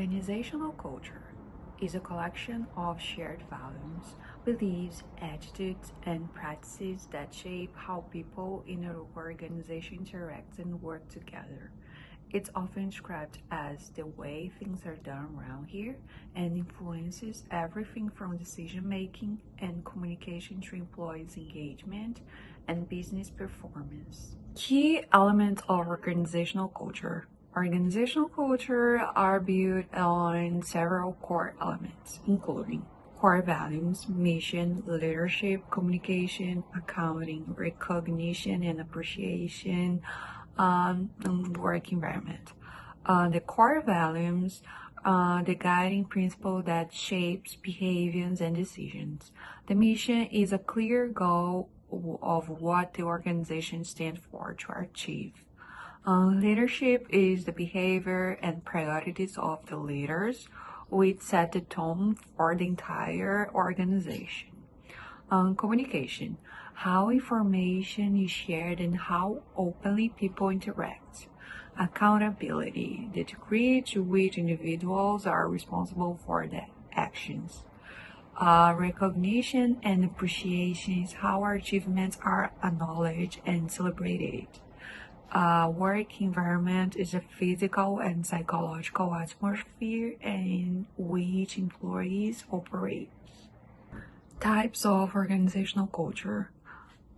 Organizational culture is a collection of shared values, beliefs, attitudes, and practices that shape how people in an organization interact and work together. It's often described as the way things are done around here and influences everything from decision making and communication to employees' engagement and business performance. Key elements of organizational culture. Organizational culture are built on several core elements, including core values, mission, leadership, communication, accounting, recognition and appreciation, and work environment. The core values, the guiding principle that shapes behaviors and decisions. The mission is a clear goal of what the organization stands for to achieve. Leadership is the behavior and priorities of the leaders, which set the tone for the entire organization. Communication, how information is shared and how openly people interact. Accountability, the degree to which individuals are responsible for their actions. Recognition and appreciation is how our achievements are acknowledged and celebrated. Work environment is a physical and psychological atmosphere in which employees operate. Types of organizational culture.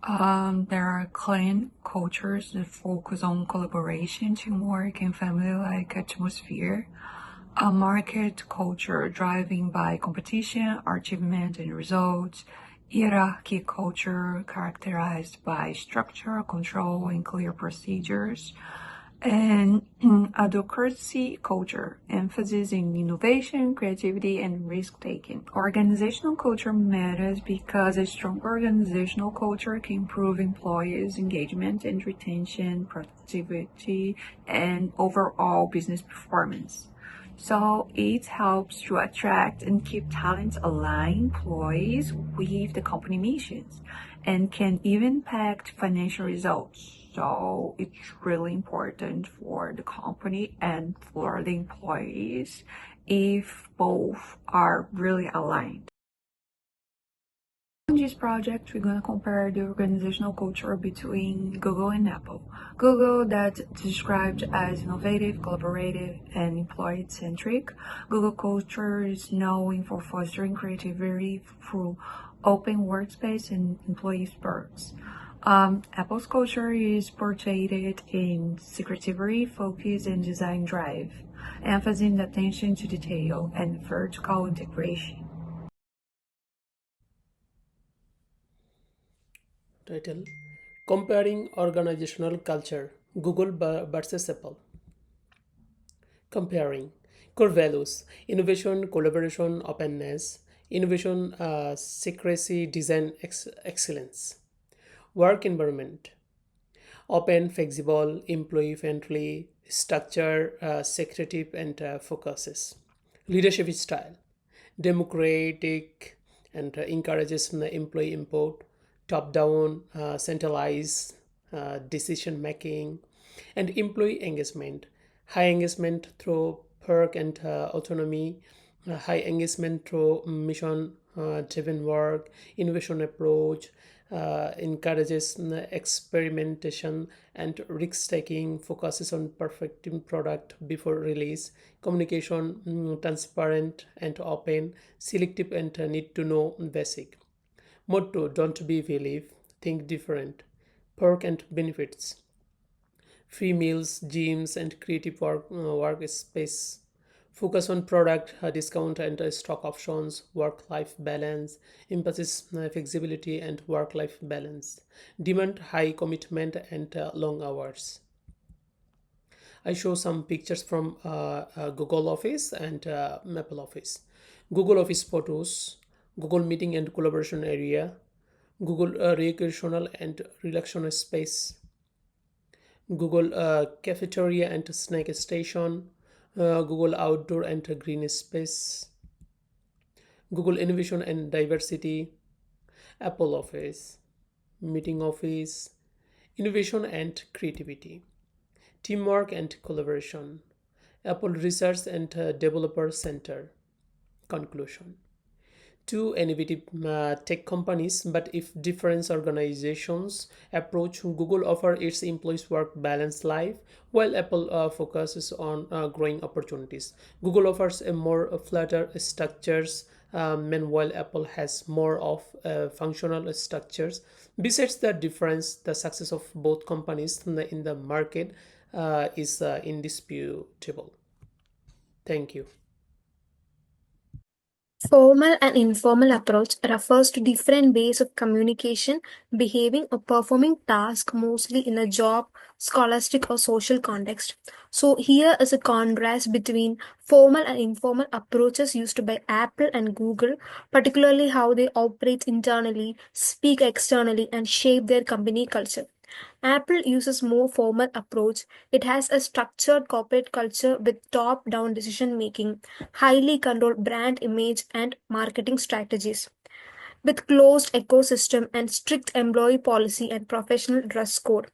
There are clean cultures that focus on collaboration, teamwork, and family-like atmosphere. A market culture driven by competition, achievement, and results. Hierarchy culture characterized by structure, control, and clear procedures. And advocacy culture, emphasis in innovation, creativity, and risk-taking. Organizational culture matters because a strong organizational culture can improve employees' engagement and retention, productivity, and overall business performance. So it helps to attract and keep talent aligned employees with the company missions and can even impact financial results. So it's really important for the company and for the employees if both are really aligned. In this project, we're going to compare the organizational culture between Google and Apple. Google, that's described as innovative, collaborative, and employee-centric. Google culture is known for fostering creativity through open workspace and employee spirits. Apple's culture is portrayed in secretivity, focus, and design drive, emphasizing attention to detail and vertical integration. Title: Comparing Organizational Culture, Google versus Apple. Comparing core values: innovation, collaboration, openness; innovation, secrecy, design, excellence; work environment: open, flexible, employee friendly; structure, secretive, and focuses; leadership style: democratic and encourages employee input; top down, centralized, decision making; and employee engagement: high engagement through perk and autonomy; high engagement through mission driven work; innovation approach encourages experimentation and risk taking; focuses on perfecting product before release; communication transparent and open; selective and need to know basic. Motto: don't be believe, think different; perk and benefits: free meals, gyms, and creative workspace; focus on product discount and stock options; work-life balance, emphasis flexibility and work-life balance; demand high commitment and long hours. I show some pictures from Google Office and Apple Office. Google Office photos, Google Meeting and collaboration area, Google recreational and relaxation space, Google cafeteria and snack station, Google outdoor and green space, Google innovation and diversity, Apple Office, Meeting Office, innovation and creativity, teamwork and collaboration, Apple Research and Developer Center. Conclusion. Two innovative tech companies, but if different organizations approach, Google offers its employees work-balance life, while Apple focuses on growing opportunities. Google offers a more flatter structures, meanwhile Apple has more of functional structures. Besides the difference, the success of both companies in the market is indisputable. Thank you. Formal and informal approach refers to different ways of communication, behaving, or performing tasks mostly in a job, scholastic, or social context. So, here is a contrast between formal and informal approaches used by Apple and Google, particularly how they operate internally, speak externally, and shape their company culture. Apple uses more formal approach. It has a structured corporate culture with top-down decision making, highly controlled brand image and marketing strategies. With closed ecosystem and strict employee policy and professional dress code.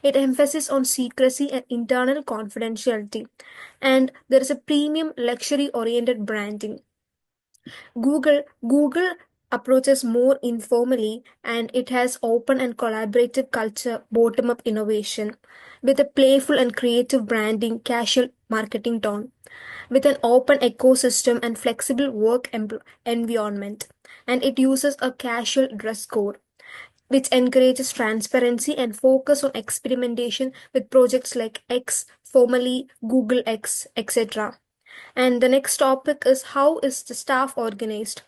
It emphasizes on secrecy and internal confidentiality. And there is a premium luxury oriented branding. Google approaches more informally and it has open and collaborative culture, bottom up innovation with a playful and creative branding, casual marketing tone, with an open ecosystem and flexible work environment. And it uses a casual dress code which encourages transparency and focus on experimentation with projects like X, formerly Google X, etc. And the next topic is how is the staff organized?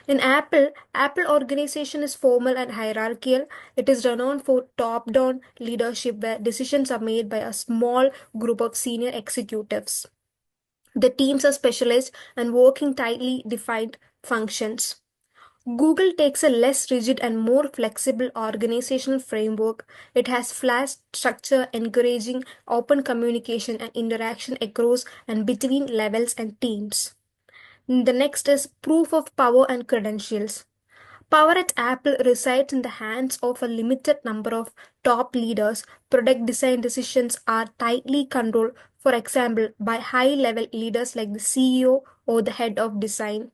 In Apple, Apple organization is formal and hierarchical. It is renowned for top-down leadership where decisions are made by a small group of senior executives. The teams are specialized and working tightly defined functions. Google takes a less rigid and more flexible organizational framework. It has flat structure encouraging open communication and interaction across and between levels and teams. The next is proof of power and credentials. Power at Apple resides in the hands of a limited number of top leaders. Product design decisions are tightly controlled, for example, by high level leaders like the CEO or the head of design.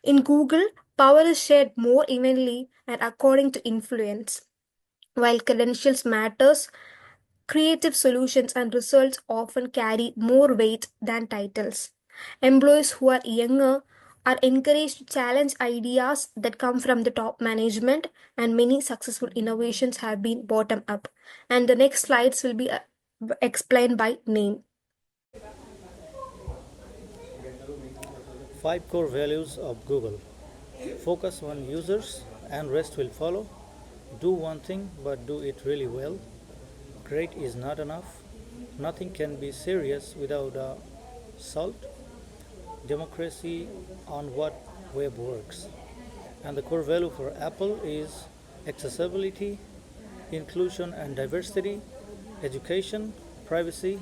In Google, power is shared more evenly and according to influence. While credentials matters, creative solutions and results often carry more weight than titles. Employees who are younger are encouraged to challenge ideas that come from the top management, and many successful innovations have been bottom up. And the next slides will be explained by name. 5 core values of Google. Focus on users and rest will follow. Do one thing but do it really well. Great is not enough. Nothing can be serious without a salt. Democracy on what web works. And the core value for Apple is accessibility, inclusion and diversity, education, privacy,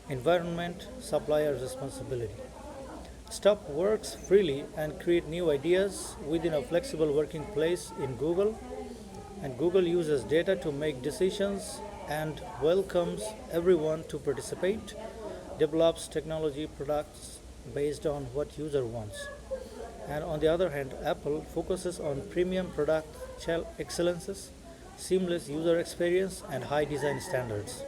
environment, supplier responsibility. Stop works freely and create new ideas within a flexible working place in Google. And Google uses data to make decisions and welcomes everyone to participate, develops technology products based on what user wants. And on the other hand, Apple focuses on premium product excellences, seamless user experience, and high design standards.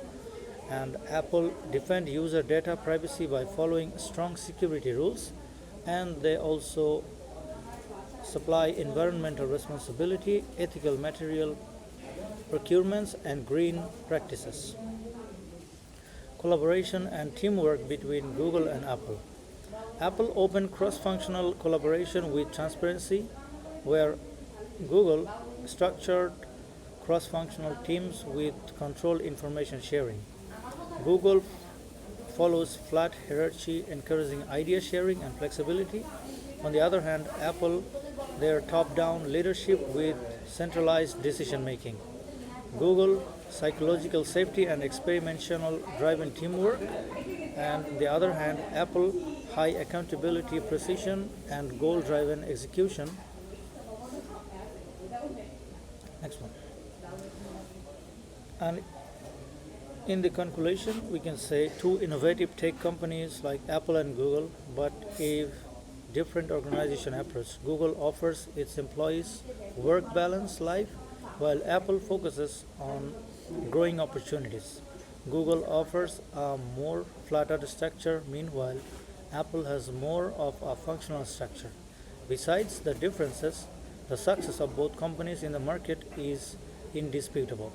And Apple defend user data privacy by following strong security rules, and they also supply environmental responsibility, ethical material procurements, and green practices. Collaboration and teamwork between Google and Apple. Apple opened cross-functional collaboration with transparency, where Google structured cross-functional teams with controlled information sharing. Google follows flat hierarchy, encouraging idea sharing and flexibility. On the other hand, Apple, their top-down leadership with centralized decision making. Google, psychological safety and experimental driven teamwork. And on the other hand, Apple, high accountability, precision, and goal driven execution. Next one. And In the conclusion, we can say two innovative tech companies like Apple and Google, but a different organization approach. Google offers its employees work balance life, while Apple focuses on growing opportunities. Google offers a more flattered structure, meanwhile, Apple has more of a functional structure. Besides the differences, the success of both companies in the market is indisputable.